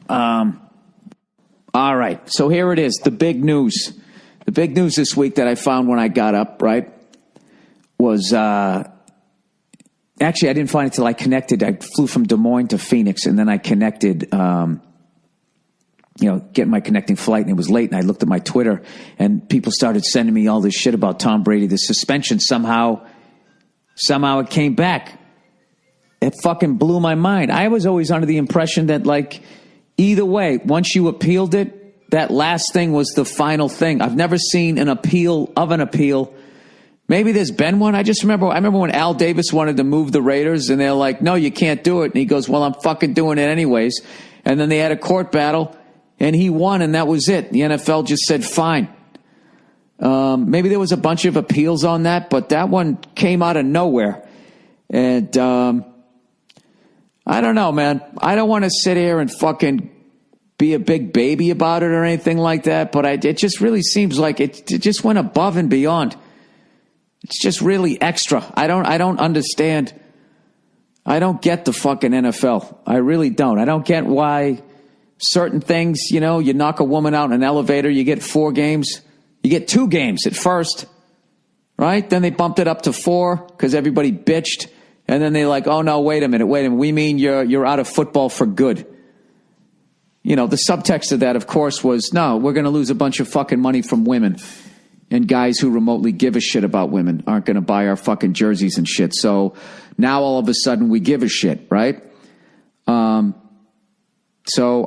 All right. So here it is. The big news. The big news this week that I found when I got up, right, was actually I didn't find it till I connected. I flew from Des Moines to Phoenix, and then I connected, getting my connecting flight, and it was late, and I looked at my Twitter, and people started sending me all this shit about Tom Brady. The suspension, somehow it came back. It fucking blew my mind. I was always under the impression that, like, either way, once you appealed it, that last thing was the final thing. I've never seen an appeal of an appeal. Maybe there's been one. I remember when Al Davis wanted to move the Raiders, and they're like, no, you can't do it. And he goes, well, I'm fucking doing it anyways. And then they had a court battle, and he won, and that was it. The NFL just said, fine. Maybe there was a bunch of appeals on that, but that one came out of nowhere. And I don't know, man. I don't want to sit here and fucking be a big baby about it or anything like that, but it just really seems like it just went above and beyond. It's just really extra. I don't understand. I don't get the fucking NFL. I really don't. I don't get why certain things, you knock a woman out in an elevator, you get 4 games. You get 2 games at first, right? Then they bumped it up to 4 because everybody bitched. And then they're like, oh, no, wait a minute. We mean you're out of football for good. The subtext of that, of course, was, no, we're going to lose a bunch of fucking money from women. And guys who remotely give a shit about women aren't going to buy our fucking jerseys and shit. So now all of a sudden we give a shit, right? So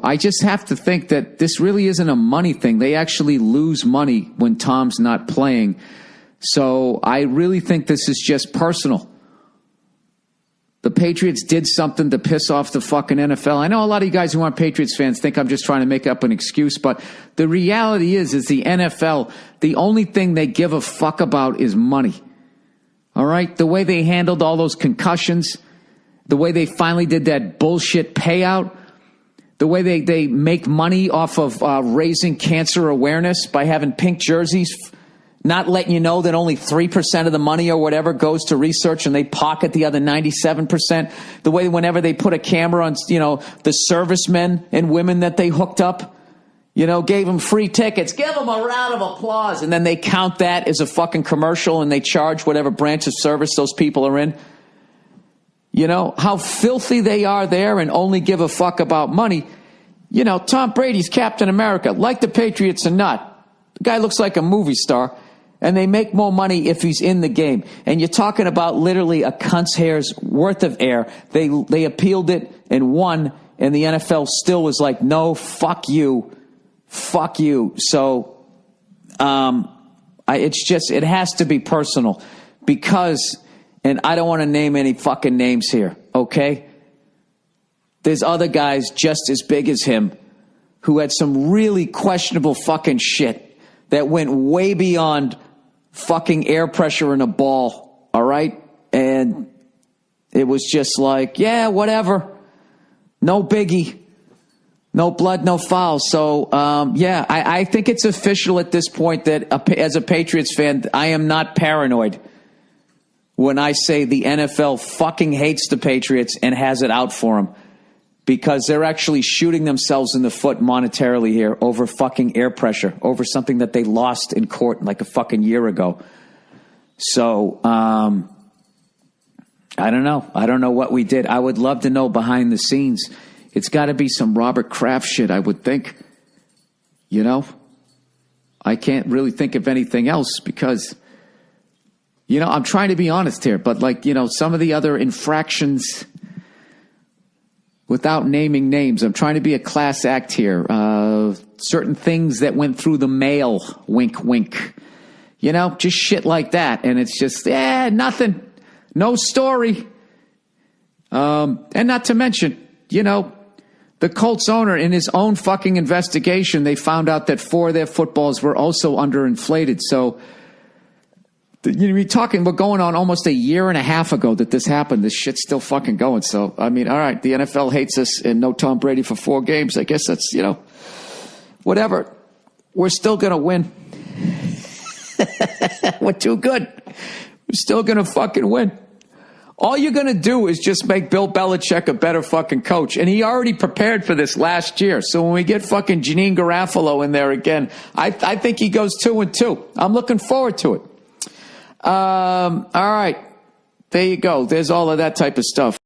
I just have to think that this really isn't a money thing. They actually lose money when Tom's not playing. So I really think this is just personal. The Patriots did something to piss off the fucking NFL. I know a lot of you guys who aren't Patriots fans think I'm just trying to make up an excuse, but the reality is the NFL, the only thing they give a fuck about is money. All right? The way they handled all those concussions, the way they finally did that bullshit payout, the way they make money off of raising cancer awareness by having pink jerseys, not letting you know that only 3% of the money or whatever goes to research and they pocket the other 97%. The way whenever they put a camera on, the servicemen and women that they hooked up, gave them free tickets, give them a round of applause. And then they count that as a fucking commercial and they charge whatever branch of service those people are in. How filthy they are there and only give a fuck about money. Tom Brady's Captain America, like the Patriots or not. The guy looks like a movie star. And they make more money if he's in the game. And you're talking about literally a cunt's hair's worth of air. They appealed it and won, and the NFL still was like, no, fuck you. Fuck you. So it has to be personal. Because, and I don't want to name any fucking names here, okay? There's other guys just as big as him who had some really questionable fucking shit that went way beyond fucking air pressure in a ball, all right? And it was just like, yeah, whatever. No biggie. No blood, no foul. So, I think it's official at this point that as a Patriots fan, I am not paranoid when I say the NFL fucking hates the Patriots and has it out for them. Because they're actually shooting themselves in the foot monetarily here over fucking air pressure, over something that they lost in court like a fucking year ago. So, I don't know. I don't know what we did. I would love to know behind the scenes. It's got to be some Robert Kraft shit, I would think. I can't really think of anything else because, I'm trying to be honest here, but some of the other infractions, without naming names, I'm trying to be a class act here. Certain things that went through the mail, wink, wink. Just shit like that. And it's just, nothing. No story. And not to mention, the Colts owner, in his own fucking investigation, they found out that 4 of their footballs were also underinflated. So, we're going on almost a year and a half ago that this happened. This shit's still fucking going. So, all right, the NFL hates us and no Tom Brady for 4 games. I guess that's, whatever. We're still going to win. We're too good. We're still going to fucking win. All you're going to do is just make Bill Belichick a better fucking coach. And he already prepared for this last year. So when we get fucking Janine Garofalo in there again, I think he goes 2-2. I'm looking forward to it. All right. There you go. There's all of that type of stuff.